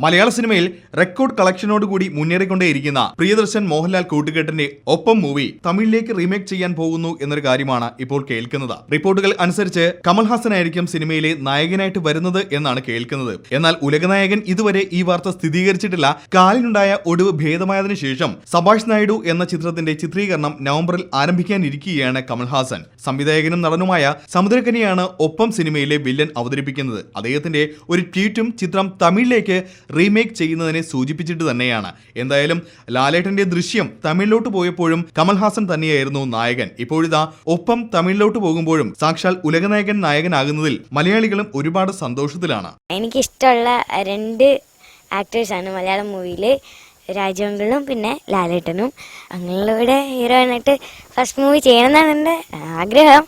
മലയാള സിനിമയിൽ റെക്കോർഡ് കളക്ഷനോടുകൂടി മുന്നേറിക്കൊണ്ടേയിരിക്കുന്ന പ്രിയദർശൻ മോഹൻലാൽ കൂട്ടുകെട്ടിന്റെ ഒപ്പം movie തമിഴിലേക്ക് remake ചെയ്യാൻ പോകുന്നു എന്നൊരു കാര്യമാണ് ഇപ്പോൾ കേൾക്കുന്നത്. റിപ്പോർട്ടുകൾ അനുസരിച്ച് കമൽഹാസൻ ആയിരിക്കും സിനിമയിലെ നായകനായിട്ട് വരുന്നത് എന്നാണ് കേൾക്കുന്നത്. എന്നാൽ ഉലകനായകൻ ഇതുവരെ ഈ വാർത്ത സ്ഥിരീകരിച്ചിട്ടില്ല. കാലിനുണ്ടായ ഒടിവ് ഭേദമായതിനു ശേഷം സഭാഷ് നായിഡു എന്ന ചിത്രത്തിന്റെ ചിത്രീകരണം നവംബറിൽ ആരംഭിക്കാനിരിക്കുകയാണ് കമൽഹാസൻ. സംവിധായകനും നടനുമായ സമുദ്രകനിയാണ് ഒപ്പം സിനിമയിലെ വില്ലൻ അവതരിപ്പിക്കുന്നത്. അദ്ദേഹത്തിന്റെ ഒരു ട്വീറ്റും ചിത്രം തമിഴിലേക്ക് റീമേക്ക് ചെയ്യുന്നതിനെ സൂചിപ്പിച്ചിട്ട് തന്നെയാണ്. എന്തായാലും ലാലേട്ടന്റെ ദൃശ്യം തമിഴിലോട്ട് പോയപ്പോഴും കമൽഹാസൻ തന്നെയായിരുന്നു നായകൻ. ഇപ്പോഴിതാ ഒപ്പം തമിഴിലോട്ട് പോകുമ്പോഴും സാക്ഷാൽ ഉലകനായകൻ നായകനാകുന്നതിൽ മലയാളികളും ഒരുപാട് സന്തോഷത്തിലാണ്. എനിക്കിഷ്ടമുള്ള 2 ആക്ടേഴ്സാണ് മലയാളം മൂവിയിൽ, രാജമംഗളും പിന്നെ ലാലേട്ടനും. അങ്ങനെയുള്ള ഹീറോയിനായിട്ട് ഫസ്റ്റ് മൂവി ചെയ്യണമെന്നാണ് എൻ്റെ ആഗ്രഹം.